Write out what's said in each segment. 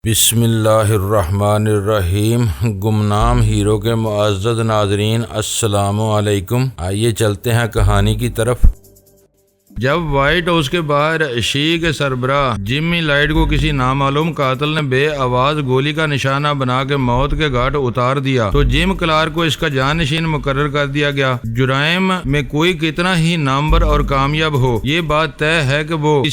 بسم اللہ الرحمن الرحیم۔ گمنام ہیرو کے معزز ناظرین السلام علیکم۔ آئیے چلتے ہیں کہانی کی طرف۔ جب وائٹ ہاؤس کے باہر شیعہ کے سربراہ جمی لائٹ کو کسی نامعلوم قاتل نے بے آواز گولی کا نشانہ بنا کے موت کے گھاٹ اتار دیا تو جم کلارک کو اس کا جانشین مقرر کر دیا گیا۔ جرائم میں کوئی کتنا ہی نامور اور کامیاب ہو، یہ بات طے ہے کہ وہ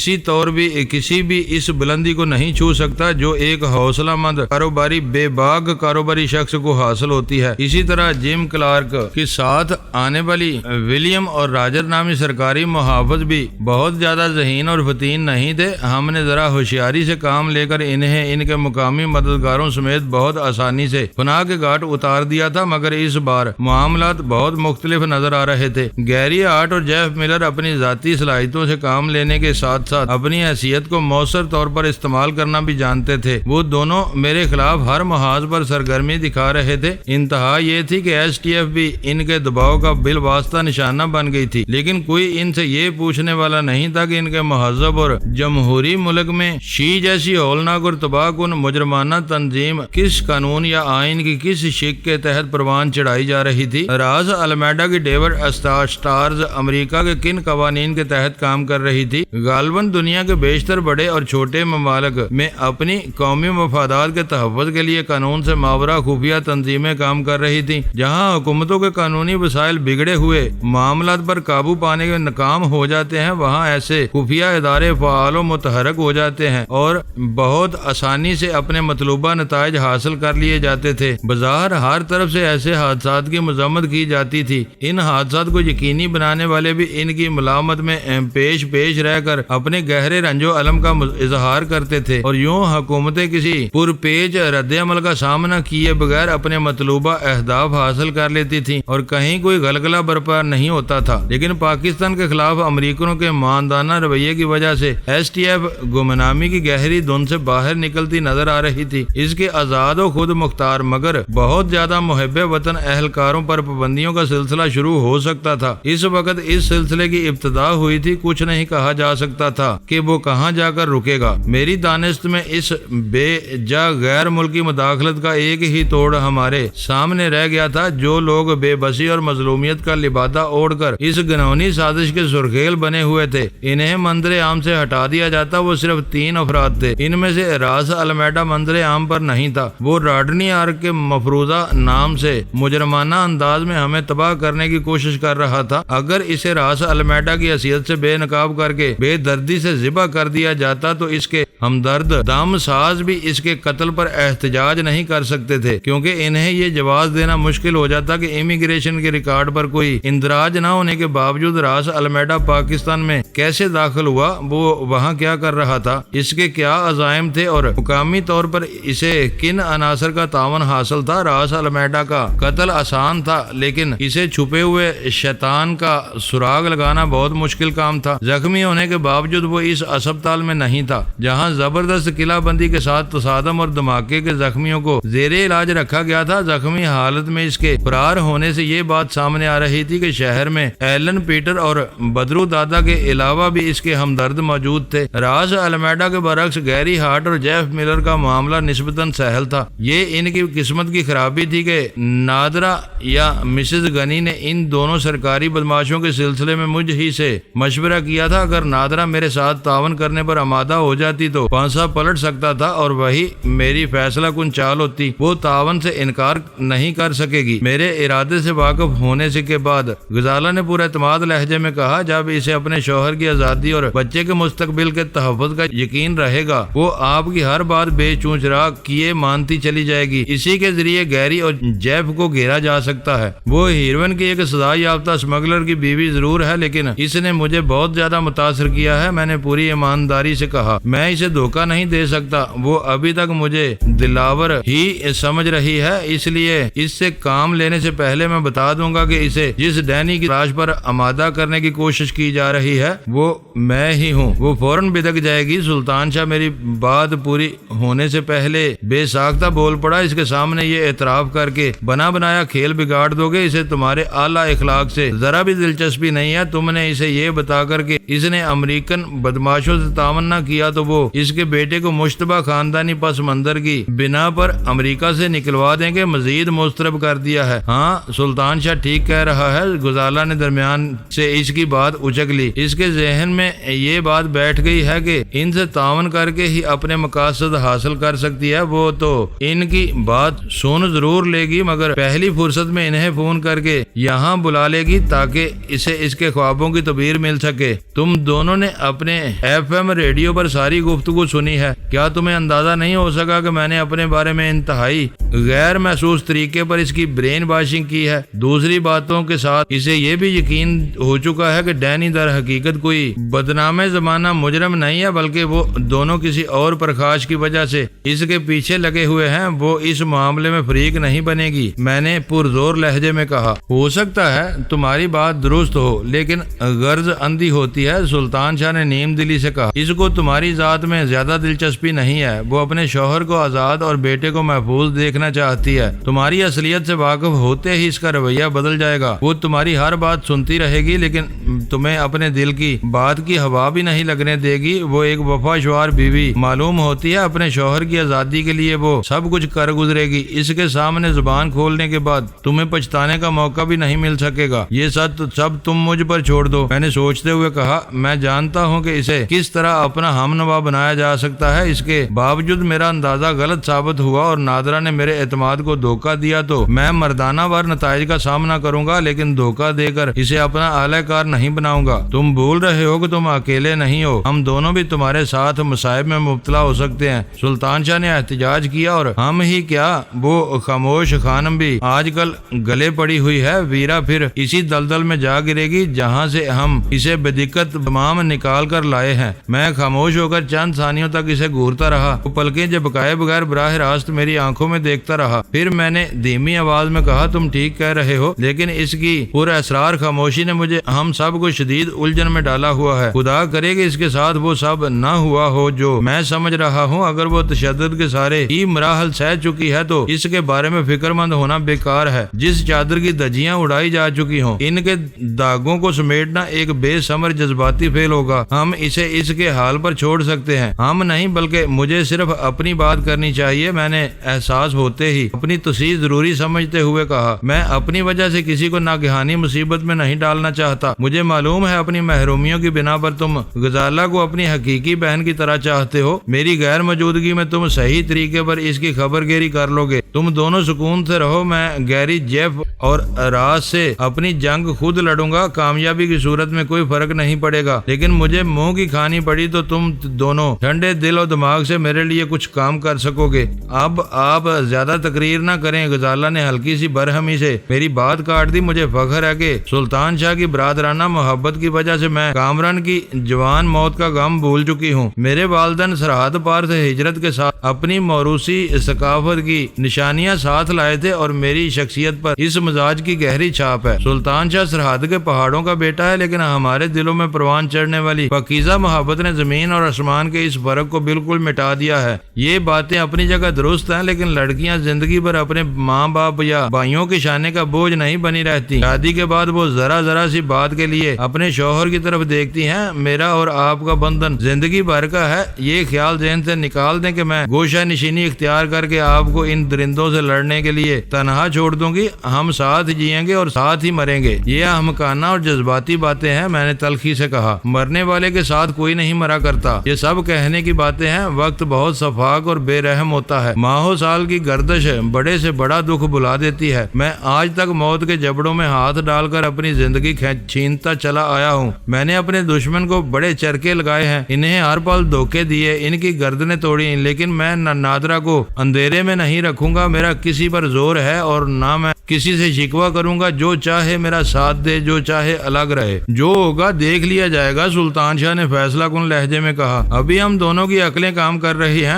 کسی بھی اس بلندی کو نہیں چھو سکتا جو ایک حوصلہ مند کاروباری بے باک کاروباری شخص کو حاصل ہوتی ہے۔ اسی طرح جم کلارک کے ساتھ آنے والی ولیم اور راجر نامی سرکاری محافظ بھی بہت زیادہ ذہین اور فطین نہیں تھے۔ ہم نے ذرا ہوشیاری سے کام لے کر انہیں ان کے مقامی مددگاروں سمیت بہت آسانی سے فنا کے گھاٹ اتار دیا تھا، مگر اس بار معاملات بہت مختلف نظر آ رہے تھے۔ گیری ہارٹ اور جیف ملر اپنی ذاتی صلاحیتوں سے کام لینے کے ساتھ ساتھ اپنی حیثیت کو مؤثر طور پر استعمال کرنا بھی جانتے تھے۔ وہ دونوں میرے خلاف ہر محاذ پر سرگرمی دکھا رہے تھے۔ انتہا یہ تھی کہ ایس ٹی ایف بھی ان کے دباؤ کا بالواسطہ نشانہ بن گئی تھی، لیکن کوئی ان سے یہ پوچھنے والا نہیں تھا کہ ان کے مہذب اور جمہوری ملک میں شیعہ جیسی ہولناک اور تباہ کن مجرمانہ تنظیم کس قانون یا آئین کی کس شک کے تحت پروان چڑھائی جا رہی تھی۔ راز المیڈا کی ڈیوڈ اسٹارز امریکہ کے کن قوانین کے تحت کام کر رہی تھی؟ غالباً دنیا کے بیشتر بڑے اور چھوٹے ممالک میں اپنی قومی مفادات کے تحفظ کے لیے قانون سے ماورا خفیہ تنظیمیں کام کر رہی تھیں۔ جہاں حکومتوں کے قانونی وسائل بگڑے ہوئے معاملات پر قابو پانے کے ناکام ہو جاتے ہیں، وہاں ایسے خفیہ ادارے فعال و متحرک ہو جاتے ہیں اور بہت آسانی سے اپنے مطلوبہ نتائج حاصل کر لیے جاتے تھے۔ بظاہر ہر طرف سے ایسے حادثات کی مذمت کی جاتی تھی۔ ان حادثات کو یقینی بنانے والے بھی ان کی ملامت میں پیش رہ کر اپنے گہرے رنج و الم کا اظہار کرتے تھے، اور یوں حکومتیں کسی پرپیچ رد عمل کا سامنا کیے بغیر اپنے مطلوبہ اہداف حاصل کر لیتی تھیں اور کہیں کوئی غلغلہ برپا نہیں ہوتا تھا۔ لیکن پاکستان کے خلاف امریکنوں کے ماندانہ رویے کی وجہ سے ایس ٹی ایف گمنامی کی گہری دھند سے باہر نکلتی نظر آ رہی تھی۔ اس کے آزاد و خود مختار مگر بہت زیادہ محب وطن اہلکاروں پر پابندیوں کا سلسلہ شروع ہو سکتا تھا۔ اس وقت اس سلسلے کی ابتدا ہوئی تھی، کچھ نہیں کہا جا سکتا تھا کہ وہ کہاں جا کر رکے گا۔ میری دانست میں اس بے جا غیر ملکی مداخلت کا ایک ہی توڑ ہمارے سامنے رہ گیا تھا۔ جو لوگ بے بسی اور مظلومیت کا لبادہ اوڑھ کر اس گنہونی سازش کے سرخیل بنے ہوئے تھے، انہیں منظر عام سے ہٹا دیا جاتا۔ وہ صرف 3 افراد تھے۔ ان میں سے راز المیڈا منظر عام پر نہیں تھا۔ وہ راڈنی آرک کے مفروضہ نام سے مجرمانہ انداز میں ہمیں تباہ کرنے کی کوشش کر رہا تھا۔ اگر اسے راز المیڈا کی حیثیت سے بے نقاب کر کے بے دردی سے ذبح کر دیا جاتا تو اس کے ہمدرد دم ساز بھی اس کے قتل پر احتجاج نہیں کر سکتے تھے، کیونکہ انہیں یہ جواز دینا مشکل ہو جاتا کہ امیگریشن کے ریکارڈ پر کوئی اندراج نہ ہونے کے باوجود راز المیڈا پاکستان میں کیسے داخل ہوا، وہ وہاں کیا کر رہا تھا، اس کے کیا عزائم تھے اور مقامی طور پر اسے کن عناصر کا تعاون حاصل تھا۔ راز المیڈا کا قتل آسان تھا، لیکن اسے چھپے ہوئے شیطان کا سراغ لگانا بہت مشکل کام تھا۔ زخمی ہونے کے باوجود وہ اس اسپتال میں نہیں تھا جہاں زبردست قلعہ بندی کے ساتھ تصادم اور دھماکے کے زخمیوں کو زیر علاج رکھا گیا تھا۔ زخمی حالت میں اس کے فرار ہونے سے یہ بات سامنے آ رہی تھی کہ شہر میں ایلن پیٹر اور بدرو دادا کے علاوہ بھی اس کے ہمدرد موجود تھے۔ راز المیڈا کے برعکس گیری ہارٹ اور جیف ملر کا معاملہ نسبتاً سہل تھا۔ یہ ان کی قسمت کی خرابی تھی کہ نادرہ یا مسز غنی نے ان دونوں سرکاری بدماشوں کے سلسلے میں مجھ ہی سے مشورہ کیا تھا۔ اگر نادرہ میرے ساتھ تعاون کرنے پر آمادہ ہو جاتی تو پانسا پلٹ سکتا تھا اور وہی میری فیصلہ کن چال ہوتی۔ وہ تعاون سے انکار نہیں کر سکے گی۔ میرے ارادے سے واقف ہونے سے کے بعد غزالہ نے پورے اعتماد لہجے میں کہا، جب اسے اپنے شوہر کی آزادی اور بچے کے مستقبل کے تحفظ کا یقین رہے گا، وہ آپ کی ہر بات بے چونچ راہ کیے مانتی چلی جائے گی۔ اسی کے ذریعے گیری اور جیف کو گھیرا جا سکتا ہے۔ وہ ہیروئن کی ایک سزا یافتہ اسمگلر کی بیوی ضرور ہے، لیکن اس نے مجھے بہت زیادہ متاثر کیا ہے۔ میں نے پوری ایمانداری سے کہا، میں اسے دھوکہ نہیں دے سکتا۔ وہ ابھی تک مجھے دلاور ہی سمجھ رہی ہے، اس لیے اس سے کام لینے سے پہلے میں بتا دوں گا کہ اسے جس ڈینی کی تلاش پر آمادہ کرنے کی کوشش کی جا رہی ہے وہ میں ہی ہوں۔ وہ فوراً بدک جائے گی۔ سلطان شاہ میری بات پوری ہونے سے پہلے بے ساختہ بول پڑا، اس کے سامنے یہ اعتراف کر کے بنا بنایا کھیل بگاڑ دو گے۔ اسے تمہارے اعلیٰ اخلاق سے ذرا بھی دلچسپی نہیں ہے۔ تم نے اسے یہ بتا کر کہ اس نے امریکن بدماشوں سے تعاون نہ کیا تو وہ اس کے بیٹے کو مشتبہ خاندانی پس منظر کی بنا پر امریکہ سے نکلوا دیں گے، مزید مسترب کر دیا ہے۔ ہاں سلطان شاہ ٹھیک کہہ رہا ہے، غزالہ نے درمیان سے اس کی بات اچک لی۔ اس کے ذہن میں یہ بات بیٹھ گئی ہے کہ ان سے تعاون کر کے ہی اپنے مقاصد حاصل کر سکتی ہے۔ وہ تو ان کی بات سن ضرور لے گی، مگر پہلی فرصت میں انہیں فون کر کے یہاں بلا لے گی تاکہ اسے اس کے خوابوں کی تعبیر مل سکے۔ تم دونوں نے اپنے FM ریڈیو پر ساری گفتگو سنی ہے، کیا تمہیں اندازہ نہیں ہو سکا کہ میں نے اپنے بارے میں انتہائی غیر محسوس طریقے پر اس کی برین واشنگ کی ہے؟ دوسری باتوں کے ساتھ اسے یہ بھی یقین ہو چکا ہے کہ ڈینی در حقیقت کوئی بدنام زمانہ مجرم نہیں ہے، بلکہ وہ دونوں کسی اور پرخاش کی وجہ سے اس کے پیچھے لگے ہوئے ہیں۔ وہ اس معاملے میں فریق نہیں بنے گی، میں نے پرزور لہجے میں کہا۔ ہو سکتا ہے تمہاری بات درست ہو، لیکن غرض اندھی ہوتی ہے، سلطان شاہ نے نیم دلی سے کہا۔ اس کو تمہاری ذات میں زیادہ دلچسپی نہیں ہے، وہ اپنے شوہر کو آزاد اور بیٹے کو محفوظ دیکھنا چاہتی ہے۔ تمہاری اصلیت سے واقف ہوتے ہی اس کا رویہ بدل جائے گا۔ وہ تمہاری ہر بات سنتی رہے گی، لیکن تمہیں اپنے دل کی بات کی ہوا بھی نہیں لگنے دے گی۔ وہ ایک وفاشوار بیوی معلوم ہوتی ہے، اپنے شوہر کی آزادی کے لیے وہ سب کچھ کر گزرے گی۔ اس کے سامنے زبان کھولنے کے بعد تمہیں پچھتانے کا موقع بھی نہیں مل سکے گا۔ یہ سب تم مجھ پر چھوڑ دو، میں نے سوچتے ہوئے کہا۔ میں جانتا ہوں کہ اسے کس طرح اپنا ہم نوا بنایا جا سکتا ہے، اس کے باوجود میرا اندازہ غلط ثابت ہوا اور نادرہ نے میرے اعتماد کو دھوکہ دیا تو میں مردانہ وار نتائج کا سامنا کروں گا، لیکن دھوکہ دے کر اسے اپنا اعلی کار نہیں بناؤں گا۔ تم بھول رہے ہو کہ تم اکیلے نہیں ہو، ہم دونوں بھی تمہارے ساتھ مصائب میں مبتلا ہو سکتے ہیں۔ سلطان شاہ نے احتجاج کیا، اور ہم ہی کیا، وہ خاموش خانم بھی آج کل گلے پڑی ہوئی ہے۔ ویرا پھر اسی دلدل میں جا گرے گی جہاں سے ہم اسے بدقت تمام نکال کر لائے ہیں۔ میں خاموش ہو کر چند ثانیوں تک اسے گھورتا رہا، وہ پلکیں جھپکائے بغیر براہ راست میری آنکھوں میں دیکھتا رہا۔ پھر میں نے دھیمی آواز میں کہا، تم ٹھیک کہہ رہے ہو، لیکن اس کی پر اسرار خاموشی نے مجھے ہم سب کو شدید الجھن میں ڈالا ہوا ہے۔ خدا کرے کہ اس کے ساتھ وہ سب نہ ہوا ہو جو میں سمجھ رہا ہوں۔ اگر وہ تشدد کے سارے ہی مراحل سہ چکی ہے تو اس کے بارے میں فکر مند ہونا بیکار ہے۔ جس چادر کی دھجیاں اڑائی جا چکی ہوں، ان کے داغوں کو سمیٹنا ایک بے ثمر جذباتی فعل ہوگا۔ ہم اسے اس کے حال پر چھوڑ سکتے ہیں، ہم نہیں بلکہ مجھے صرف اپنی بات کرنی چاہیے۔ میں نے احساس ہوتے ہی اپنی تصحیح ضروری سمجھتے ہوئے کہا، میں اپنی وجہ سے کسی کو ناگہانی مصیبت میں نہیں ڈالنا چاہتا۔ مجھے معلوم ہے اپنی محرومیوں کی بنا پر تم غزالہ کو اپنی حقیقی بہن کی طرح چاہتے ہو۔ میری غیر موجودگی میں تم صحیح طریقے پر اس کی خبر گیری کر لو گے۔ تم دونوں سکون سے رہو، میں گیری جیف اور راز سے اپنی جنگ خود لڑوں گا۔ کامیابی کی صورت میں کوئی فرق نہیں پڑے گا، لیکن مجھے منہ کی کھانی پڑی تو تم دونوں ٹھنڈے دل اور دماغ سے میرے لیے کچھ کام کر سکو گے۔ اب آپ زیادہ تقریر نہ کریں۔ غزالہ نے ہلکی سی برہمی سے میری بات کاٹ دی۔ مجھے فخر ہے کہ سلطان شاہ کی برادرانہ محبت کی وجہ سے میں کامران کی جوان موت کا غم بھول چکی ہوں۔ میرے والدین سرحد پار سے ہجرت کے ساتھ اپنی موروثی ثقافت کی نشانیاں ساتھ لائے تھے اور میری شخصیت پر اس مزاج کی گہری چھاپ ہے۔ سلطان شاہ سرحد کے پہاڑوں کا بیٹا ہے، لیکن ہمارے دلوں میں پروان چڑھنے والی پاکیزہ محبت نے زمین اور آسمان کے اس فرق کو بالکل مٹا دیا ہے۔ یہ باتیں اپنی جگہ درست ہیں، لیکن لڑکیاں زندگی بھر اپنے ماں باپ یا بھائیوں کے شانے کا بوجھ نہیں بنی رہتی۔ شادی کے بعد وہ ذرا سی بات کے لیے اپنے شوہر کی طرف دیکھتی ہیں۔ میرا اور آپ کا بندھن زندگی بھر کا ہے۔ یہ خیال ذہن سے نکال دیں کہ میں گوشہ نشینی اختیار کر کے آپ کو ان درندوں سے لڑنے کے لیے تنہا چھوڑ دوں گی۔ ہم ساتھ جیئیں گے اور ساتھ ہی مریں گے۔ یہ احمقانہ اور جذباتی باتیں ہیں، میں نے تلخی سے کہا۔ مرنے والے کے ساتھ کوئی نہیں مرا کرتا۔ یہ سب کہنے کی باتیں ہیں۔ وقت بہت شفاق اور بے رحم ہوتا ہے۔ ماہوں سال کی گردش بڑے سے بڑا دکھ بلا دیتی ہے۔ میں آج تک موت کے جبڑوں میں ہاتھ ڈال کر اپنی زندگی چھینتا چلا آیا ہوں۔ میں نے اپنے دشمن کو بڑے چرکے لگائے ہیں، انہیں ہر پل دھوکے دیے، ان کی گردنیں توڑی، لیکن میں نادرہ کو اندھیرے میں نہیں رکھوں گا۔ میرا کسی پر زور ہے اور نہ میں کسی سے شکوہ کروں گا۔ جو چاہے میرا ساتھ دے، جو چاہے الگ رہے، جو ہوگا دیکھ لیا جائے گا، سلطان شاہ نے فیصلہ کن لہجے میں کہا۔ ابھی ہم دونوں کی عقلیں کام کر رہی ہیں۔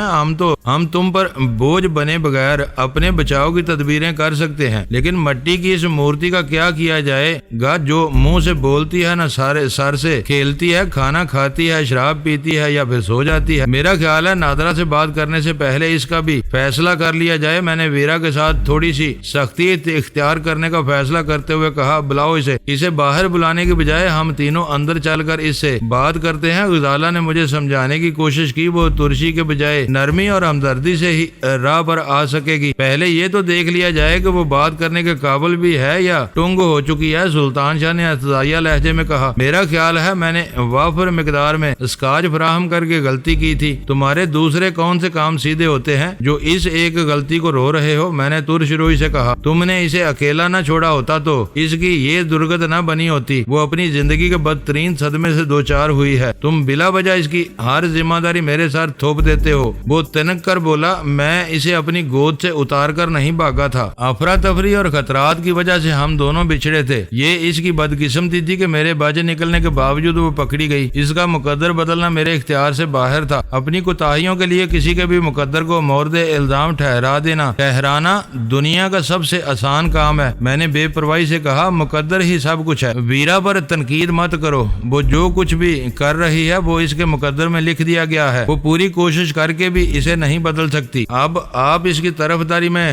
ہم تم پر بوجھ بنے بغیر اپنے بچاؤ کی تدبیریں کر سکتے ہیں، لیکن مٹی کی اس مورتی کا کیا کیا جائے گا جو منہ سے بولتی ہے، نہ سر سے کھیلتی ہے، کھانا کھاتی ہے، شراب پیتی ہے یا پھر سو جاتی ہے۔ میرا خیال ہے نادرہ سے بات کرنے سے پہلے اس کا بھی فیصلہ کر لیا جائے۔ میں نے ویرا کے ساتھ تھوڑی سی سختی اختیار کرنے کا فیصلہ کرتے ہوئے کہا، بلاؤ اسے باہر بلانے کے بجائے ہم تینوں اندر چل کر اس سے بات کرتے ہیں۔ غزالہ نے مجھے سمجھانے کی کی کوشش کی وہ ترشی کے بجائے نرمی اور ہمدردی سے ہی راہ پر آ سکے گی۔ پہلے یہ تو دیکھ لیا جائے کہ وہ بات کرنے کے قابل بھی ہے یا ٹنگ ہو چکی ہے۔ سلطان شاہ نے اعتدالیہ لہجے میں کہا، میرا خیال ہے میں نے وافر مقدار میں اسکاچ فراہم کر کے غلطی کی تھی۔ تمہارے دوسرے کون سے کام سیدھے ہوتے ہیں جو اس ایک غلطی کو رو رہے ہو؟ میں نے ترش روئی سے کہا، تم نے اسے اکیلا نہ چھوڑا ہوتا تو اس کی یہ درگت نہ بنی ہوتی۔ وہ اپنی زندگی کے بدترین صدمے سے دوچار ہوئی ہے، تم بلا وجہ اس کی ہر ذمہ داری میرے ساتھ تھوپ دیتے ہو۔ وہ تنک کر بولا، میں اسے اپنی گود سے اتار کر نہیں بھاگا تھا، افراتفری اور خطرات کی وجہ سے ہم دونوں بچھڑے تھے۔ یہ اس کی بدقسمتی تھی کہ میرے باجے نکلنے کے باوجود وہ پکڑی گئی۔ اس کا مقدر بدلنا میرے اختیار سے باہر تھا۔ اپنی کوتاہیوں کے لیے کسی کے بھی مقدر کو مورد الزام ٹھہرانا دنیا کا سب سے آسان کام ہے۔ میں نے بے پرواہی سے کہا، مقدر ہی سب کچھ ہے، ویرا پر تنقید مت کرو۔ وہ جو کچھ بھی کر رہی ہے وہ اس کے مقدر میں لکھ دیا گیا ہے، وہ پوری کوشش کر کے بھی اسے نہیں بدل سکتی۔ اب آپ اس کی طرفداری میں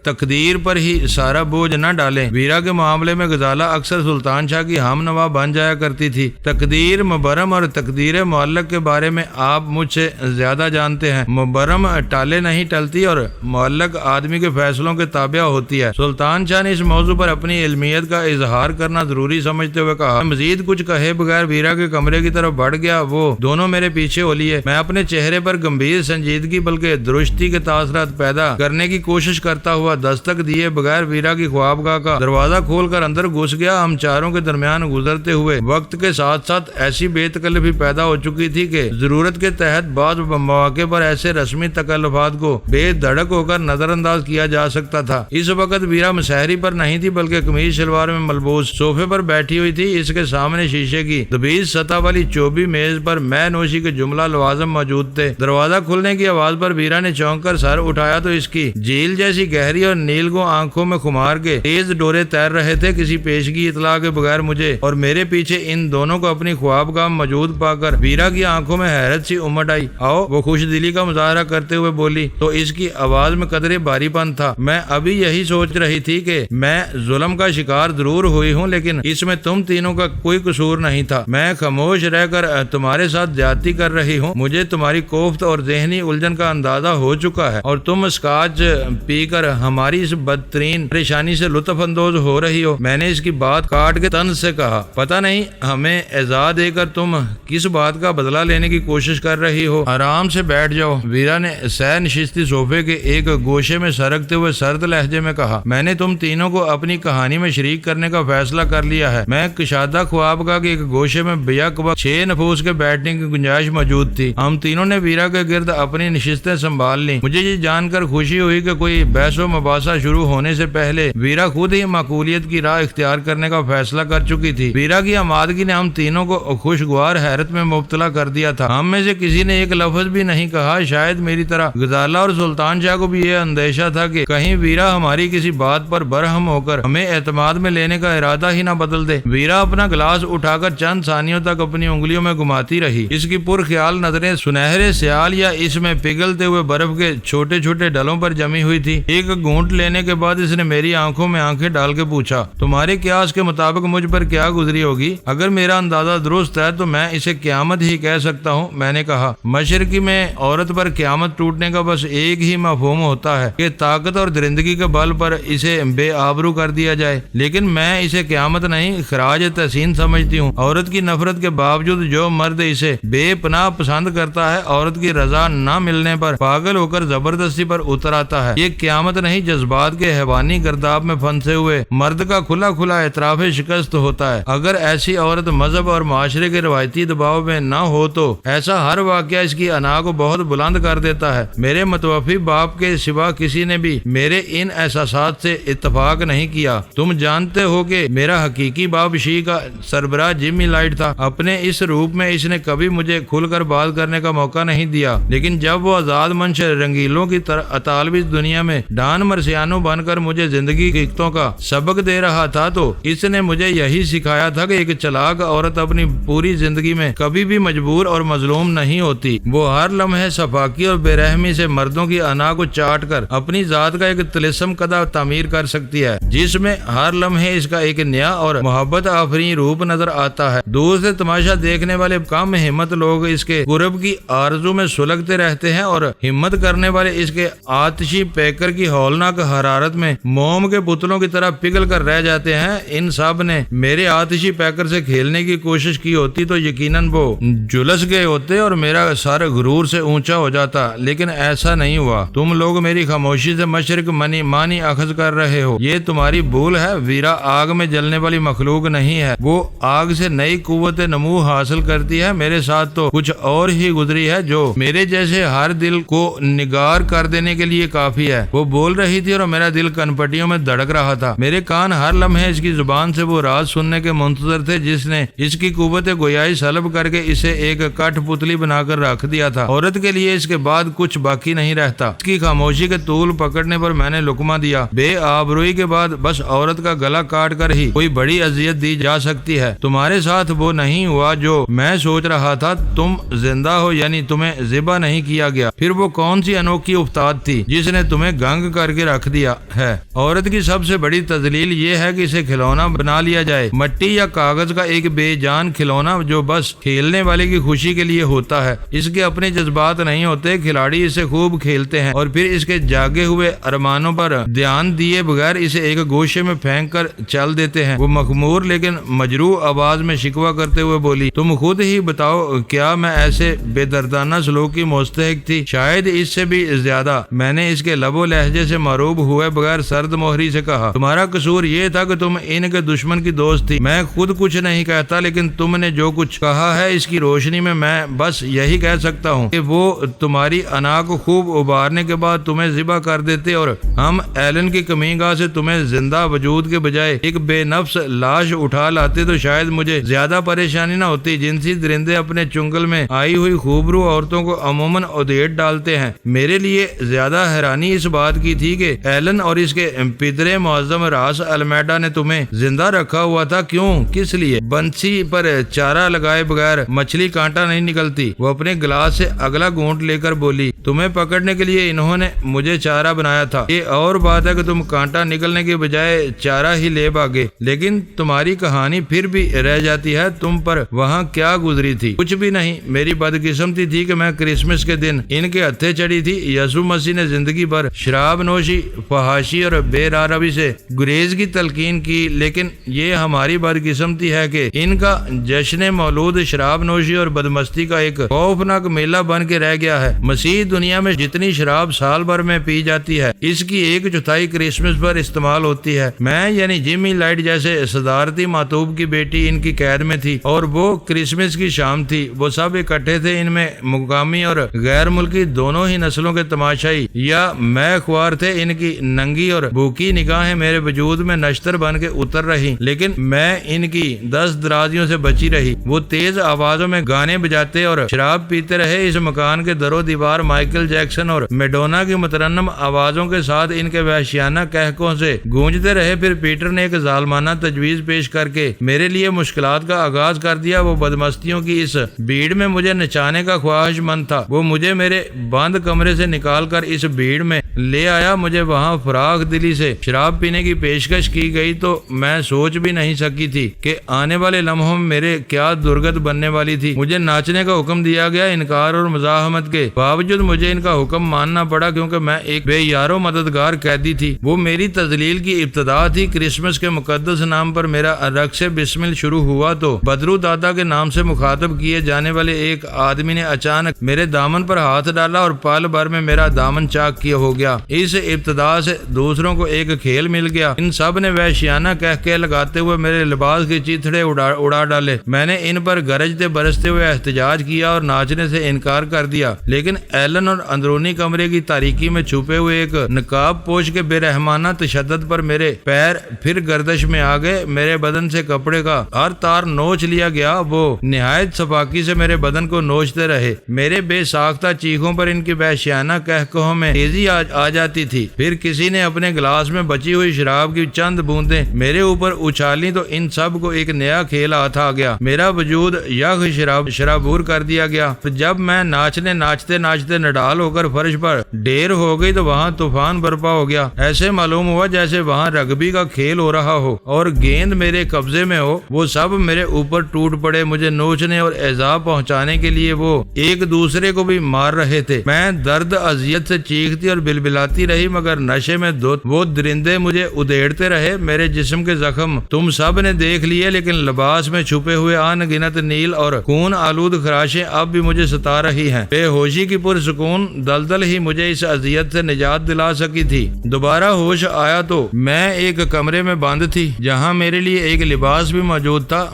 تقدیر پر ہی سارا بوجھ نہ ڈالیں۔ ویرا کے معاملے میں غزالہ اکثر سلطان شاہ کی ہم نوا بن جایا کرتی تھی۔ تقدیر مبرم اور تقدیر معلق کے بارے میں آپ مجھ سے زیادہ جانتے ہیں۔ مبرم ٹالے نہیں ٹلتی اور معلق آدمی کے فیصلوں کے تابع ہوتی ہے۔ سلطان شاہ نے اس موضوع پر اپنی علمیت کا اظہار کرنا ضروری سمجھتے ہوئے کہا۔ مزید کچھ کہے بغیر ویرا کے کمرے کی طرف بڑھ گیا۔ وہ دونوں میرے پیچھے ہو لیے۔ میں اپنے چہرے پر گمبھیر سنجیدگی بلکہ درستی کے تاثرات پیدا کرنے کی کوشش کرتا ہوا دستک دیے بغیر ویرا کی خوابگاہ کا دروازہ کھول کر اندر گھس گیا۔ ہم چاروں کے درمیان گزرتے ہوئے وقت کے ساتھ ساتھ ایسی بے تکلفی پیدا ہو چکی تھی کہ ضرورت کے تحت بعض مواقع پر ایسے رسمی تکلفات کو بے دھڑک ہو کر نظر انداز کیا جا سکتا تھا۔ اس وقت ویرا مسحری پر نہیں تھی بلکہ قمیض شلوار میں ملبوس صوفے پر بیٹھی ہوئی تھی۔ اس کے سامنے شیشے کی دبیز سطح والی چوبی میز پر مے نوشی کے جملہ لوازم موجود تھے۔ دروازہ کھلنے کی آواز پر ویرا نے چونک کر سر اٹھایا تو اس کی جھیل جیسی گہری اور نیلگوں آنکھوں میں خمار کے تیز ڈورے تیر رہے تھے۔ کسی پیشگی اطلاع کے بغیر مجھے اور میرے پیچھے ان دونوں کو اپنی خوابگاہ موجود پا کر ویرا کی آنکھوں میں حیرت سی امٹ آئی۔ آؤ، وہ خوش دلی کا مظاہرہ کرتے ہوئے بولی تو اس کی آواز میں قدرے بھاری پن تھا۔ میں ابھی یہی سوچ رہی تھی کہ میں ظلم کا شکار ضرور ہوئی ہوں لیکن اس میں تم تینوں کا کوئی قصور نہیں تھا۔ میں خاموش رہ کر تمہارے ساتھ زیادتی کر رہی ہوں۔ مجھے تمہاری کوفت اور ذہنی الجھن کا اندازہ ہو چکا ہے اور تم اسکاچ پی کر ہماری اس بدترین پریشانی سے لطف اندوز ہو رہی ہو۔ میں نے اس کی بات کاٹ کے طنز سے کہا، پتہ نہیں ہمیں ایذا دے کر تم کس بات کا بدلہ لینے کی کوشش کر رہی ہو۔ آرام سے بیٹھ جاؤ۔ ویرا نے سہ نشستی صوفے کے ایک گوشے میں سرکتے ہوئے سرد لہجے میں کہا، میں نے تم تینوں کو اپنی کہانی میں شریک کرنے کا فیصلہ کر لیا ہے۔ میں کشادہ خوابگاہ کے ایک گوشے میں بیک وقت 6 نفوس کے بیٹھنے کی گنجائش موجود تھی۔ ہم تینوں نے ویرا کے گرد اپنی نشستیں سنبھال لیں۔ مجھے یہ جان کر خوشی ہوئی کہ کوئی بحث و مباحثہ شروع ہونے سے پہلے ویرا خود ہی معقولیت کی راہ اختیار کرنے کا فیصلہ کر چکی تھی۔ ویرا کی آمادگی نے ہم تینوں کو خوشگوار حیرت میں مبتلا کر دیا تھا۔ ہم میں سے کسی نے ایک لفظ بھی نہیں کہا۔ شاید میری طرح غزالہ اور سلطان شاہ کو بھی یہ اندیشہ تھا کہ کہیں ویرا ہماری کسی بات پر برہم ہو کر ہمیں اعتماد میں لینے کا ارادہ ہی نہ بدل دے۔ ویرا اپنا گلاس اٹھا کر چند ثانیوں تک اپنی انگلیوں میں گھماتی رہی۔ اس کی پرخیال نظریں سنہرے سیال یا اس میں پگھلتے ہوئے برف کے چھوٹے چھوٹے ڈلوں پر جمی ہوئی تھی۔ ایک گھونٹ لینے کے بعد اس نے میری آنکھوں میں آنکھیں ڈال کے پوچھا، تمہارے قیاس کے مطابق مجھ پر کیا گزری ہوگی؟ اگر میرا اندازہ درست ہے تو میں اسے قیامت ہی کہہ سکتا ہوں۔ میں نے کہا، مشرقی میں عورت پر قیامت ٹوٹنے کا بس ایک ہی مفہوم ہوتا ہے کہ طاقت اور درندگی کے بل پر اسے بے آبرو کر دیا جائے، لیکن میں اسے قیامت نہیں خراج تحسین سمجھتی ہوں۔ عورت کی نفرت کے باوجود جو مرد اسے بے پناہ پسند کرتا ہے، عورت کی رضا نہ ملنے پر پاگل ہو کر زبردستی پر اتر آتا ہے، یہ قیامت نہیں جذبات کے حیوانی گرداب میں پھنسے ہوئے مرد کا کھلا کھلا اعتراف شکست ہوتا ہے۔ اگر ایسی عورت مذہب اور معاشرے کے روایتی دباؤ میں نہ ہو تو ایسا ہر واقعہ اس کی انا کو بہت بلند کر دیتا ہے۔ میرے متوفی باپ کے سوا کسی نے بھی میرے ان احساسات سے اتفاق نہیں کیا۔ تم جانتے ہو کہ میرا حقیقی باپ شیعہ کا سربراہ جمی لائٹ تھا۔ اپنے اس روپ میں اس نے کبھی مجھے کھل کر بات کرنے کا موقع نہیں دیا، لیکن جب وہ آزاد منش رنگیلوں کی اطالوی دنیا میں ڈان مرسیانو بن کر مجھے زندگی کی حقیقتوں کا سبق دے رہا تھا تو اس نے مجھے یہی سکھایا تھا کہ ایک چلاک عورت اپنی پوری زندگی میں کبھی بھی مجبور اور مظلوم نہیں ہوتی۔ وہ ہر لمحے صفاقی اور بے رحمی سے مردوں کی انا کو چاٹ کر اپنی ذات کا ایک طلسم قدا تعمیر کر سکتی ہے، جس میں ہر لمحے اس کا ایک نیا اور محبت آفرین روپ نظر آتا ہے۔ دور سے تماشا دیکھنے والے کم ہمت لوگ اس کے قرب کی آرزو میں سلگتے رہتے ہیں اور ہمت کرنے والے اس کے آتشی پیکر کی ہولناک حرارت میں موم کے پتلوں کی طرح پگھل کر رہ جاتے ہیں۔ ان سب نے میرے آتشی پیکر سے کھیلنے کی کوشش کی ہوتی تو یقیناً وہ جلس گئے ہوتے اور میرا سر غرور سے اونچا ہو جاتا، لیکن ایسا نہیں ہوا۔ تم لوگ میری خاموشی سے مشرق مانی اخذ کر رہے ہو، یہ تمہاری بھول ہے۔ ویرا آگ میں جلنے والی مخلوق نہیں ہے، وہ آگ سے نئی قوت نمو حاصل کرتی ہے۔ میرے ساتھ تو کچھ اور ہی گزری ہے جو میرے جیسے ہر دل کو نگار کر دینے کے لیے کافی ہے۔ وہ بول رہی تھی اور میرا دل کنپٹیوں میں دھڑک رہا تھا۔ میرے کان ہر لمحے اس کی زبان سے وہ راز سننے کے منتظر تھے جس نے اس کی قوت گویائی سلب کر کے اسے ایک کٹ پتلی بنا کر رکھ دیا تھا۔ عورت کے لیے اس کے بعد کچھ باقی نہیں رہتا۔ اس کی خاموشی کے طول پکڑنے پر میں نے لقمہ دیا۔ بے آبروئی کے بعد بس عورت کا گلا کاٹ کر ہی کوئی بڑی اذیت دی جا سکتی ہے۔ تمہارے ساتھ وہ نہیں ہوا جو میں سوچ رہا تھا۔ تم زندہ ہو، یعنی تمہیں ذبح نہیں کیا گیا۔ پھر وہ کون سی انوکھی افتاد تھی جس نے تمہیں گنگ کر کے رکھ دیا ہے؟ عورت کی سب سے بڑی تذلیل یہ ہے کہ اسے کھلونا بنا لیا جائے، مٹی یا کاغذ کا ایک بے جان کھلونا جو بس کھیلنے والے کی خوشی کے لیے ہوتا ہے۔ اس کے اپنے جذبات نہیں ہوتے۔ کھلاڑی اسے خوب کھیلتے ہیں اور پھر اس کے جاگے ہوئے ارمانوں پر دھیان دیے بغیر اسے ایک گوشے میں پھینک کر چل دیتے ہیں۔ وہ مخمور لیکن مجروح آواز میں شکوہ کرتے ہوئے بولی، تم خود ہی بتاؤ، کیا میں ایسے بے دردانہ سلوک کی مستحق تھی؟ شاید اس سے بھی زیادہ۔ میں نے اس کے لب و لہجے سے معروب ہوئے بغیر سرد مہری سے کہا، تمہارا قصور یہ تھا کہ تم ان کے دشمن کی دوست تھی۔ میں خود کچھ نہیں کہتا، لیکن تم نے جو کچھ کہا ہے اس کی روشنی میں بس یہی کہہ سکتا ہوں کہ وہ تمہاری انا کو خوب ابارنے کے بعد تمہیں ذبح کر دیتے اور ہم ایلن کی کمین گاہ سے تمہیں زندہ وجود کے بجائے ایک بے نفس لاش اٹھا لاتے تو شاید مجھے زیادہ پریشانی نہ ہوتی۔ جنسی درندے اپنے چنگل میں آئی ہوئی خوبرو عورتوں کو عموماً ادھیڑ ڈالتے ہیں۔ میرے لیے زیادہ حیرانی اس بات کی تھی کہ ایلن اور اس کے پدر معظم راس المیڈا نے تمہیں زندہ رکھا ہوا تھا۔ کیوں؟ کس لیے؟ بنسی پر چارہ لگائے بغیر مچھلی کانٹا نہیں نکلتی۔ وہ اپنے گلاس سے اگلا گھونٹ لے کر بولی، تمہیں پکڑنے کے لیے انہوں نے مجھے چارہ بنایا تھا۔ یہ اور بات ہے کہ تم کانٹا نکلنے کے بجائے چارہ ہی لے بھاگے، لیکن تمہاری کہانی پھر بھی رہ جاتی ہے۔ تم پر وہاں کیا گزری تھی؟ کچھ بھی نہیں۔ میری بدقسمتی تھی کہ میں کرسمس کے دن ان کے ہتھے چڑھی تھی۔ یسوع مسیح نے زندگی بھر شراب نوشی، فحاشی اور بے راروی سے گریز کی تلقین کی، لیکن یہ ہماری بدقسمتی ہے کہ ان کا جشن مولود شراب نوشی اور بدمستی کا ایک خوفناک میلہ بن کے رہ گیا ہے۔ مسیح دنیا میں جتنی شراب سال بھر میں پی جاتی ہے، اس کی 1/4 کرسمس پر استعمال ہوتی ہے۔ میں یعنی جمی لائٹ جیسے صدارتی ماتوب کی بیٹی ان کی قید میں تھی اور وہ کرسمس کی شام تھی۔ وہ سب اکٹھے تھے۔ ان میں مقامی اور غیر ملکی دونوں ہی نسلوں کے تماشائی یا میں خوار تھے۔ ان کی ننگی اور بھوکی نگاہیں میرے وجود میں نشتر بن کے اتر رہی، لیکن میں ان کی دست درازیوں سے بچی رہی۔ وہ تیز آوازوں میں گانے بجاتے اور شراب پیتے رہے۔ اس مکان کے در و دیوار مائیکل جیکسن اور میڈونا کی مترنم آوازوں کے ساتھ ان کے وحشیانہ قہقہوں سے گونجتے رہے۔ پھر پیٹر نے ایک ظالمانہ تجویز پیش کر کے میرے لیے مشکلات کا آغاز کر دیا۔ وہ بدمستیوں کی اس بھیڑ میں مجھے نچانے کا خواہش مند تھا۔ وہ مجھے میرے بند کمرے سے نکال کر اس بھیڑ میں لے آیا۔ مجھے وہاں فراخ دلی سے شراب پینے کی پیشکش کی گئی تو میں سوچ بھی نہیں سکی تھی کہ آنے والے لمحوں میں میرے کیا درگت بننے والی تھی۔ مجھے ناچنے کا حکم دیا گیا۔ انکار اور مزاحمت کے باوجود مجھے ان کا حکم ماننا پڑا کیونکہ میں ایک بے یارو مددگار قیدی تھی۔ وہ میری تذلیل کی ابتدا تھی۔ کرسمس کے مقدس نام پر میرا رقص بسمل شروع ہوا تو بدرو دادا کے نام سے مخاطب کیے جانے والے ایک آدمی نے اچانک میرے دامن پر ہاتھ ڈالا اور پل بھر میں میرا دامن چاک کیا ہو گیا۔ اس ابتدا سے دوسروں کو ایک کھیل مل گیا۔ ان سب نے وحشیانہ کہکے لگاتے ہوئے میرے لباس کے چیتڑے اڑا ڈالے۔ میں نے ان پر گرجتے برستے ہوئے احتجاج کیا اور ناچنے سے انکار کر دیا، لیکن ایلن اور اندرونی کمرے کی تاریکی میں چھپے ہوئے ایک نقاب پوش کے بے رحمانہ تشدد پر میرے پیر پھر گردش میں آ گئے۔ میرے بدن سے کپڑے کا ہر تار نوچ لیا گیا۔ وہ نہایت سفاکی سے میرے بدن کو نوچتے رہے۔ میرے بے ساختہ چیخوں پر ان کی وحشیانہ کہکہوں میں تیزی آ جاتی تھی۔ پھر کسی نے اپنے گلاس میں بچی ہوئی شراب کی چند بوندیں میرے اوپر اچھالی تو ان سب کو ایک نیا کھیل ہاتھ آ گیا، میرا وجود یخ شرابور کر دیا گیا۔ جب میں ناچتے نڈال ہو کر فرش پر ڈیر ہو گئی تو وہاں طوفان برپا ہو گیا۔ ایسے معلوم ہوا جیسے وہاں رگبی کا کھیل ہو رہا ہو اور گیند میرے قبضے میں ہو۔ وہ سب میرے اوپر ٹوٹ پڑے، مجھے نوچنے اور ایذا پہنچانے کے لیے وہ ایک دوسرے کو بھی مار رہے تھے۔ میں درد اذیت سے چیختی اور بلبلاتی رہی، مگر نشے میں وہ درندے مجھے ادھیڑتے رہے۔ میرے جسم کے زخم تم سب نے دیکھ لیے، لیکن لباس میں چھپے ہوئے ان گنت نیل اور خون آلود خراشیں اب بھی مجھے ستا رہی ہیں۔ بے ہوشی کی پرسکون دلدل ہی مجھے اس اذیت سے نجات دلا سکی تھی۔ دوبارہ ہوش آیا تو میں ایک کمرے میں بند تھی جہاں میرے لیے ایک لباس بھی موجود تھا۔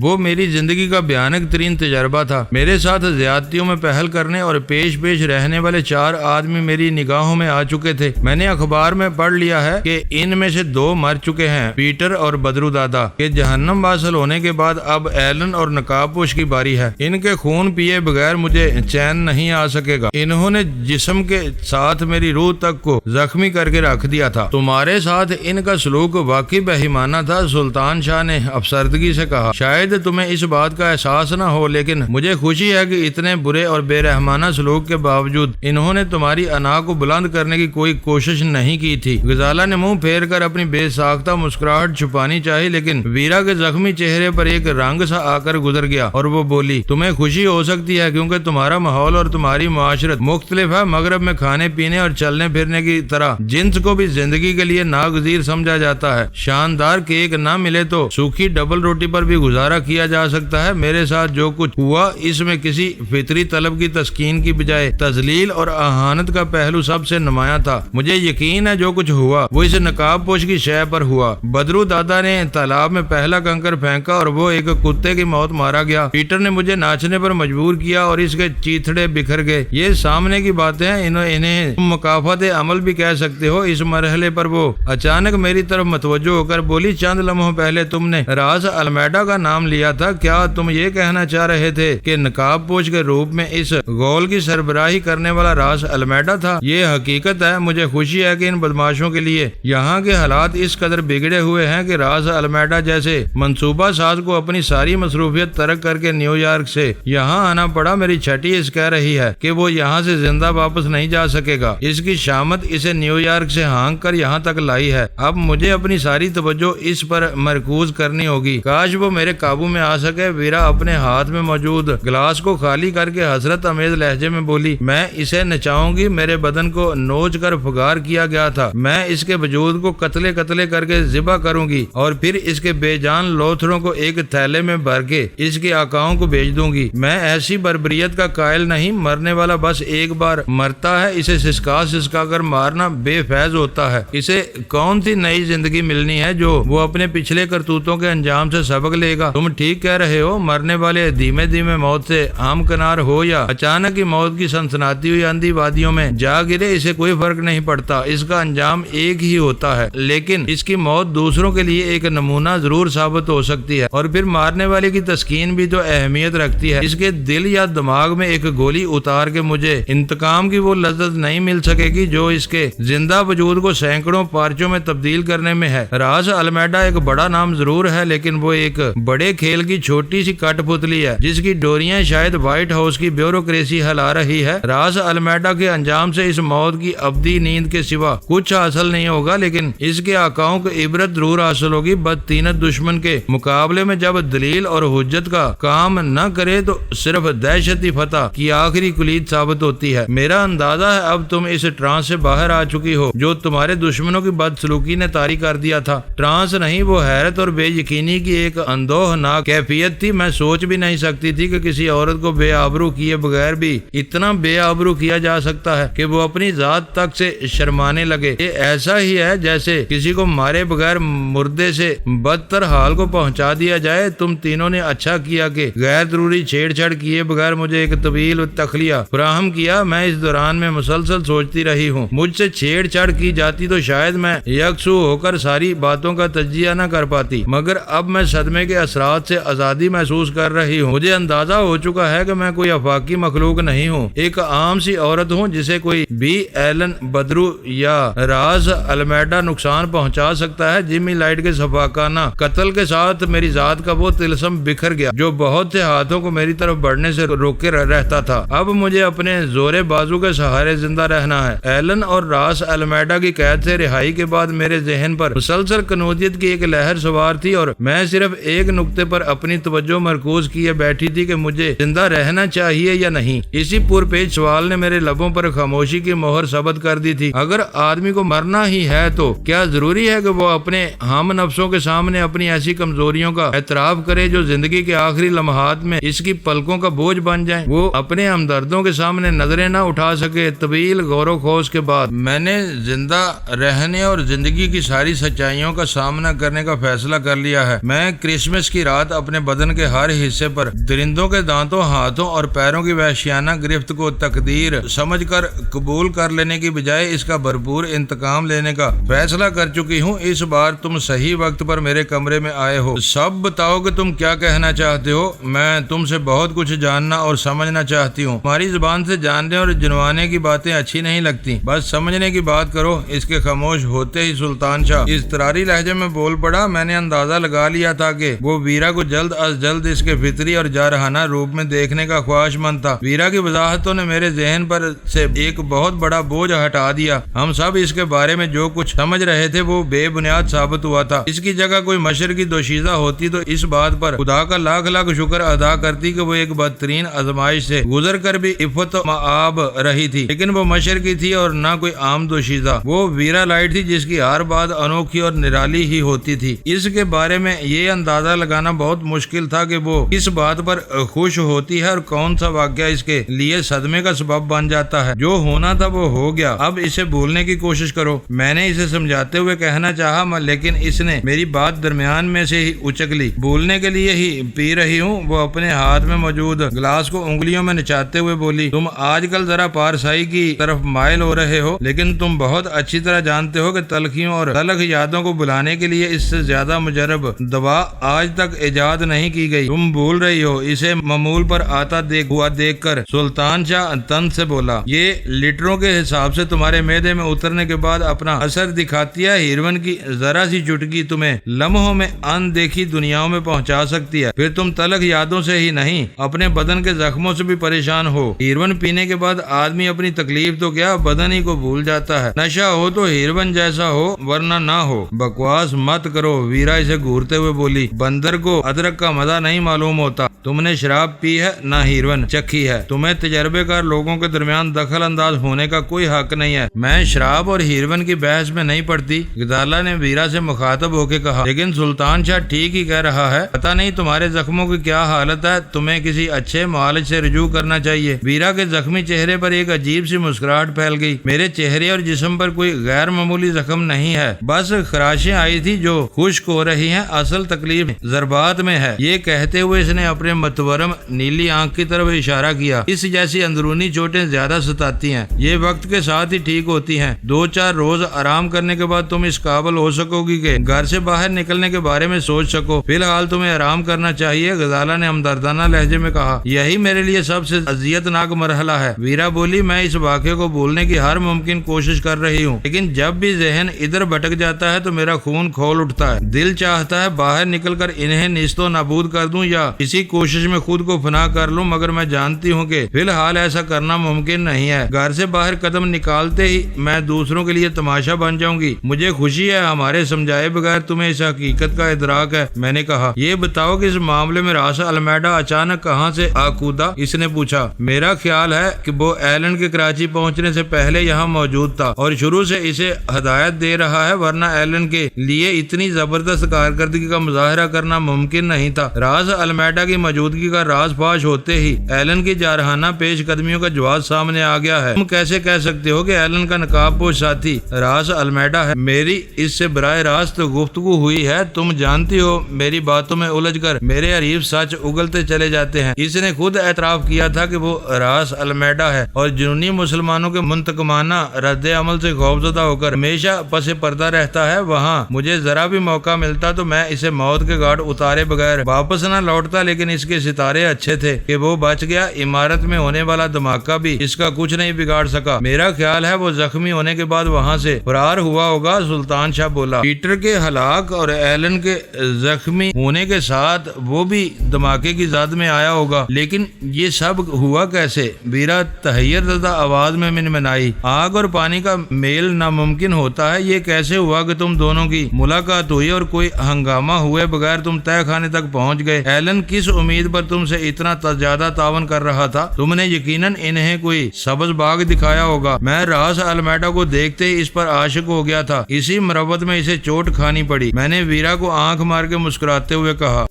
وہ میری زندگی کا بھیانک ترین تجربہ تھا۔ میرے ساتھ زیادتیوں میں پہل کرنے اور پیش رہنے والے 4 آدمی میری نگاہوں میں آ چکے تھے۔ میں نے اخبار میں پڑھ لیا ہے کہ ان میں سے 2 مر چکے ہیں، پیٹر اور بدرو دادا، کہ جہنم واصل ہونے کے بعد اب ایلن اور نقاب پوش کی باری ہے۔ ان کے خون پیے بغیر مجھے چین نہیں آ سکے گا۔ انہوں نے جسم کے ساتھ میری روح تک کو زخمی کر کے رکھ دیا تھا۔ تمہارے ساتھ ان کا سلوک واقعی بہیمانہ تھا، سلطان شاہ نے افسردگی سے کہا۔ شاید تمہیں اس بات کا احساس نہ ہو، لیکن مجھے خوشی ہے کہ اتنے برے اور بے رحمانہ سلوک کے باوجود انہوں نے تمہاری انا کو بلند کرنے کی کوئی کوشش نہیں کی تھی۔ غزالہ نے منہ پھیر کر اپنی بے ساختہ مسکراہٹ چھپانی چاہی، لیکن ویرا کے زخمی چہرے پر ایک رنگ سا آ کر گزر گیا اور وہ بولی، تمہیں خوشی ہو سکتی ہے کیونکہ تمہارا ماحول اور تمہاری معاشرت مختلف ہے۔ مغرب میں کھانے پینے اور چلنے پھرنے کی طرح جنس کو بھی زندگی کے لیے ناگزیر سمجھا جاتا ہے۔ شاندار کیک نہ ملے تو سوکھی ڈبل روٹی پر بھی گزارا کیا جا سکتا ہے۔ میرے ساتھ جو کچھ ہوا اس میں کسی فطری طلب کی تسکین کی بجائے تذلیل اور اہانت کا پہلو سب سے نمایاں تھا۔ مجھے یقین ہے جو کچھ ہوا وہ اس نقاب پوش کی شے پر ہوا۔ بدرو دادا نے تالاب میں پہلا کنکر پھینکا اور وہ ایک کتے کی موت مارا گیا۔ پیٹر نے مجھے ناچنے پر مجبور کیا اور اس کے چیتھڑے بکھر گئے۔ یہ سامنے کی باتیں ہیں، انہیں تم مکافات عمل بھی کہہ سکتے ہو۔ اس مرحلے پر وہ اچانک میری طرف متوجہ ہو کر بولی، چند لمحوں پہلے تم نے راز المیڈا کا نام لیا تھا، کیا تم یہ کہنا چاہ رہے تھے کہ نقاب پوش کے روپ میں اس غول کی سربراہی کرنے والا راز المیڈا تھا؟ یہ حقیقت ہے۔ مجھے خوشی ہے کہ ان بدماشوں کے لیے یہاں کے حالات اس قدر بگڑے ہوئے ہیں کہ راز المیڈا جیسے منصوبہ ساز کو اپنی ساری مصروفیت ترک کر کے نیو یارک سے یہاں آنا پڑا۔ میری چھٹی اس کہہ رہی ہے کہ وہ یہاں سے زندہ واپس نہیں جا سکے گا۔ اس کی شامت اسے نیو یارک سے ہانک کر یہاں تک لائی ہے۔ اب مجھے اپنی ساری توجہ اس پر مرکوز کرنی ہوگی۔ کاش وہ میرے قابو میں آ سکے۔ ویرا اپنے ہاتھ میں موجود گلاس کو خالی کر کے حسرت امیز لہجے میں بولی، میں اسے نچاؤں گی۔ میرے بدن کو نوچ کر فگار کیا گیا تھا، میں اس کے وجود کو قتلے کر کے ذبح کروں گی اور پھر اس کے بے جان لوتھڑوں کو ایک تھیلے میں بھر کے اس کے آقاؤں کو بھیج دوں گی۔ میں ایسی بربریت کا قائل نہیں۔ مرنے والا بس ایک بار مرتا ہے، اسے سسکا کر مارنا بے فیض ہوتا ہے۔ اسے کون سی نئی زندگی ملنی ہے جو وہ اپنے پچھلے کرتوتوں کے انجام سے سبق لے گا؟ تم ٹھیک کہہ رہے ہو، مرنے والے دھیمے موت سے ہمکنار ہو یا اچانک ہی موت کی سنسناتی ہوئی اندھی وادیوں میں جا گرے، اسے کوئی فرق نہیں پڑتا، اس کا انجام ایک ہی ہوتا ہے۔ لیکن اس کی موت دوسروں کے لیے ایک نمونہ ضرور ثابت ہو سکتی ہے، اور پھر مارنے والے کی تسکین بھی تو اہمیت رکھتی ہے۔ اس کے دل یا دماغ میں ایک گولی اتار کے مجھے انتقام کی وہ لذت نہیں مل سکے گی جو اس کے زندہ وجود کو سینکڑوں پارچوں میں تبدیل کرنے میں ہے۔ راز المیڈا ایک بڑا نام ضرور ہے، لیکن وہ ایک بڑے کھیل کی چھوٹی سی کٹ پتلی ہے جس کی ڈوریاں شاید وائٹ ہاؤس کی بیوروکریسی ہلا رہی ہے۔ راز المیڈا کے انجام سے اس موت کی ابدی نیند کے سوا کچھ حاصل نہیں ہوگا، لیکن اس کے آقاؤں کو عبرت ضرور حاصل ہوگی۔ بدتینت دشمن کے مقابلے میں جب دلیل اور حجت کا کام نہ کرے تو صرف دہشتی فتح کی آخری کلید ثابت ہوتی ہے۔ میرا اندازہ ہے اب تم اس ٹرانس سے باہر آ چکی ہو جو تمہارے دشمنوں کی بدسلوکی نے طاری کر دیا تھا۔ ٹرانس نہیں، وہ حیرت اور بے یقینی کی ایک اندوہناک کیفیت تھی۔ میں سوچ بھی نہیں سکتی تھی کہ کسی عورت کو بے آبرو کیے بغیر بھی اتنا بے آبرو کیا جا سکتا ہے کہ وہ اپنی ذات تک سے شرمانے لگے۔ یہ ایسا ہی ہے جیسے کسی کو مارے بغیر مردے سے بدتر حال کو پہنچا دیا جائے۔ تم تینوں نے اچھا کیا کہ غیر ضروری چھیڑ چھاڑ کیے بغیر مجھے ایک طویل تخلیہ فراہم کیا۔ میں اس دوران میں مسلسل سوچتی رہی ہوں، مجھ سے چھیڑ چھاڑ کی جاتی تو شاید میں یکسو ہو کر ساری باتوں کا تجزیہ نہ کر پاتی، مگر اب میں صدمے کے اثرات سے آزادی محسوس کر رہی ہوں۔ مجھے اندازہ ہو چکا ہے کہ میں کوئی آفاقی مخلوق نہیں ہوں، ایک عام سی عورت ہوں جسے کوئی بھی ایلن بدرو یا راز المیڈا نقصان پہنچا سکتا ہے۔ جیمی لائٹ کے سفاکانہ قتل کے ساتھ میری ذات کا وہ طلسم بکھر گیا جو بہت سے ہاتھوں کو میری طرف بڑھنے سے روکے رہتا تھا۔ اب مجھے اپنے زورے بازو کے سہارے زندہ رہنا ہے۔ ایلن اور راس المیڈا کی قید سے رہائی کے بعد میرے ذہن پر مسلسل کنودیت کی ایک لہر سوار تھی اور میں صرف ایک نقطے پر اپنی توجہ مرکوز کیے بیٹھی تھی کہ مجھے زندہ رہنا چاہیے یا نہیں۔ اسی پرپیچ سوال نے میرے لبوں پر خاموشی کی مہر ثبت کر دی تھی۔ اگر آدمی کو مرنا ہی ہے تو کیا ضروری ہے کہ وہ اپنے ہم نفسوں کے سامنے اپنی ایسی کمزوریوں کا اعتراف کرے جو زندگی کے آخری لمحات میں اس کی پلکوں کا بوجھ بن جائیں؟ وہ اپنے ہمدردوں کے سامنے نظریں نہ اٹھا سکے۔ طویل غور و خوض کے بعد میں نے زندہ رہنے اور زندگی کی ساری سچائیوں کا سامنا کرنے کا فیصلہ کر لیا ہے۔ میں کرسمس کی رات اپنے بدن کے ہر حصے پر درندوں کے دانتوں، ہاتھوں اور پیروں کی وحشیانہ گرفت کو تقدیر سمجھ کر قبول کر لینے کی بجائے اس کا بھرپور انتقام لینے کا فیصلہ کر چکی ہوں۔ اس بار تم صحیح وقت پر میرے کمرے میں آئے ہو۔ سب بتاؤ کہ تم کیا کہنا چاہتے ہو۔ میں تم سے بہت کچھ جاننا اور سمجھنا چاہتی ہوں۔ تمہاری زبان سے جاننے اور جنوانے کی باتیں اچھی نہیں لگتی، بس سمجھنے کی بات کرو۔ اس کے خاموش ہوتے ہی سلطان شاہ اضطراری لہجے میں بول پڑا۔ میں نے اندازہ لگا لیا تھا کہ وہ ویرا کو جلد از جلد اس کے فطری اور جارحانہ روپ میں دیکھنے کا خواہش مند تھا۔ ویرا کی وضاحتوں نے میرے ذہن پر سے ایک بہت بڑا بوجھ ہٹا دیا۔ ہم سب اس کے بارے میں جو کچھ سمجھ رہے تھے وہ بے بنیاد ثابت ہوا تھا۔ اس کی جگہ کوئی مشر کی دوشیزہ ہوتی تو اس بات پر خدا کا لاکھ لاکھ شکر ادا کرتی کہ وہ ایک بدترین آزمائش سے گزر کر بھی عفت و معاب رہی تھی، لیکن وہ مشر کی تھی اور نہ کوئی عام دوشیزہ۔ وہ ویرا لائٹ تھی جس کی ہر بات انوکھی اور نرالی ہی ہوتی تھی۔ اس کے بارے میں یہ اندازہ لگانا بہت مشکل تھا کہ وہ کس بات پر خوش ہوتی ہے اور کون سا واقعہ اس کے لیے صدمے کا سبب بن جاتا ہے۔ جو ہونا تھا وہ ہو گیا، اب اسے بھولنے کی کوشش کرو۔ میں نے اسے سمجھاتے ہوئے کہنا چاہا لیکن اس نے میری بات درمیان میں سے ہی اچک لی۔ بولنے کے لیے ہی پی رہی ہوں۔ وہ اپنے ہاتھ میں موجود گلاس کو انگلیوں میں نچاتے ہوئے بولی، تم آج کل ذرا پارسائی کی طرف مائل ہو رہے ہو، لیکن تم بہت اچھی طرح جانتے ہو کہ تلخیوں اور تلخ یادوں کو بلانے کے لیے اس سے زیادہ مجرب دوا آج تک ایجاد نہیں کی گئی۔ تم بھول رہی ہو۔ اسے معمول پر آتا دیکھ کر سلطان شاہ تن سے بولا، یہ لیٹروں کے حساب سے تمہارے معدے میں اترنے کے بعد اپنا اثر دکھاتی ہے۔ ہیروین کی ذرا سی چٹکی تمہیں لمحوں میں ان دیکھی دنیاؤں میں پہنچا سکتی ہے۔ پھر تم تلخ یادوں سے ہی نہیں، اپنے بدن کے زخموں سے بھی پریشان ہو۔ ہیروین پینے کے بعد آدمی اپنی تکلیف تو کیا بدن ہی کو بھول جاتا ہے۔ نشہ ہو تو ہیروین جیسا ہو ورنہ نہ ہو۔ بکواس مت کرو، ویرا اسے گھورتے ہوئے بولی۔ بندر کو ادرک کا مزہ نہیں معلوم ہوتا۔ تم نے شراب پی ہے نہ ہیروین چکھی ہے۔ تمہیں تجربے کار لوگوں کے درمیان دخل انداز ہونے کا کوئی حق نہیں ہے۔ میں شراب اور ہیروین کی بحث میں نہیں پڑتی، غزالہ نے ویرا سے مخاطب ہو کے کہا، لیکن سلطان شاہ ٹھیک ہی کہہ رہا ہے۔ پتہ نہیں تمہارے زخموں کی کیا حالت ہے، تمہیں کسی اچھے معالج سے رجوع کرنا چاہیے۔ ویرا کے زخمی چہرے پر ایک عجیب سی مسکراہٹ پھیل گئی۔ میرے چہرے اور جسم پر کوئی غیر معمولی زخم نہیں ہے، بس خراشیں آئی تھی جو خشک ہو رہی ہیں۔ اصل تکلیف ضربات میں ہے۔ یہ کہتے ہوئے اس نے اپنے متورم نیلی آنکھ کی طرف اشارہ کیا۔ اس جیسی اندرونی چوٹیں زیادہ ستاتی ہیں، یہ وقت کے ساتھ ہی ٹھیک ہوتی ہیں۔ 2-4 روز آرام کرنے کے بعد تم اس قابل ہو سکو گی کہ گھر سے باہر نکلنے کے بارے میں سوچ سکو۔ فی الحال تمہیں آرام کرنا چاہیے، غزالہ نے ہمدردانہ لہجے میں کہا۔ یہی میرے لیے سب سے اذیت ناک مرحلہ ہے، ویرا بولی۔ میں اس واقعے کو بھولنے کی ہر ممکن کوشش کر رہی ہوں، لیکن جب بھی ذہن ادھر بھٹک جاتا ہے تو میرا خون کھول اٹھتا ہے۔ دل چاہتا ہے باہر نکل کر انہیں نیست و نابود کر دوں یا اسی کوشش میں خود کو فنا کر لوں، مگر میں جانتی ہوں کہ فی الحال ایسا کرنا ممکن نہیں ہے۔ گھر سے باہر قدم نکالتے ہی میں دوسروں کے لیے تماشا بن جاؤں گی۔ مجھے خوشی ہے ہمارے سمجھائے بغیر تمہیں اس حقیقت کا ادراک ہے، میں نے کہا۔ یہ بتاؤ کہ اس معاملے میں راس المیڈا اچانک کہاں سے آ کودا، اس نے پوچھا۔ میرا خیال ہے کہ وہ ایلن کے کراچی پہنچنے سے پہلے یہاں موجود تھا اور شروع سے اسے ہدایت دے رہا ہے، ورنہ ایلن کے لیے اتنی زبردست کارکردگی کا مظاہرہ کرنا ممکن نہیں تھا۔ راز المیڈا کی موجودگی کا راز فاش ہوتے ہی ایلن کی جارحانہ پیش قدمیوں کا جواز سامنے آ گیا ہے۔ تم کیسے کہہ سکتے ہو کہ ایلن کا نقاب پوش ساتھی راز المیڈا ہے؟ میری اس سے براہ راست گفتگو ہوئی ہے۔ تم جانتی ہو میری باتوں میں الجھ کر میرے حریف سچ اگلتے چلے جاتے ہیں۔ اس نے خود اعتراف کیا تھا کہ وہ راز المیڈا ہے اور جنونی مسلمانوں کے منتقمانہ رد عمل سے خوفزدہ ہو کر ہمیشہ پس پردہ رہتا ہے۔ وہاں مجھے ذرا بھی موقع ملتا تو میں اسے موت کے گھاٹ اتارے بغیر واپس نہ لوٹتا، لیکن اس کے ستارے اچھے تھے کہ وہ بچ گیا۔ عمارت میں ہونے والا دھماکہ بھی اس کا کچھ نہیں بگاڑ سکا۔ میرا خیال ہے وہ زخمی ہونے کے بعد وہاں سے فرار ہوا ہوگا۔ سلطان شاہ بولا۔ پیٹر کے ہلاک اور ایلن کے زخمی ہونے کے ساتھ وہ بھی دھماکے کی زد میں آیا ہوگا، لیکن یہ سب ہوا کیسے؟ ویرا تحیر زدہ آواز میں منمنائی۔ آگ اور پانی کا میل ناممکن ہوتا ہے، یہ کیسے ہوا کہ تم دونوں کی ملاقات ہوئی اور کوئی ہنگامہ ہوئے بغیر تم طے خانے تک پہنچ گئے؟ ایلن کس امید پر تم سے اتنا زیادہ تعاون کر رہا تھا؟ تم نے یقیناً انہیں کوئی سبز باغ دکھایا ہوگا۔ میں راس المیڈا کو دیکھتے ہی اس پر عاشق ہو گیا تھا، اسی مروت میں اسے چوٹ کھانی پڑی۔ میں نے ویرا کو آنکھ مار کے مسکراتے ہوئے کہا۔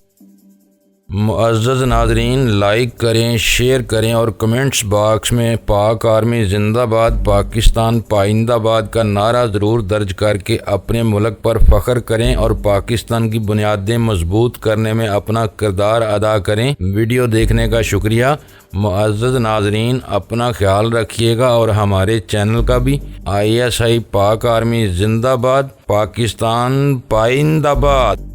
معزز ناظرین، لائک کریں، شیئر کریں اور کمنٹس باکس میں پاک آرمی زندہ باد، پاکستان پائندہ باد کا نعرہ ضرور درج کر کے اپنے ملک پر فخر کریں اور پاکستان کی بنیادیں مضبوط کرنے میں اپنا کردار ادا کریں۔ ویڈیو دیکھنے کا شکریہ۔ معزز ناظرین، اپنا خیال رکھیے گا اور ہمارے چینل کا بھی۔ ISI پاک آرمی زندہ باد، پاکستان پائندہ باد۔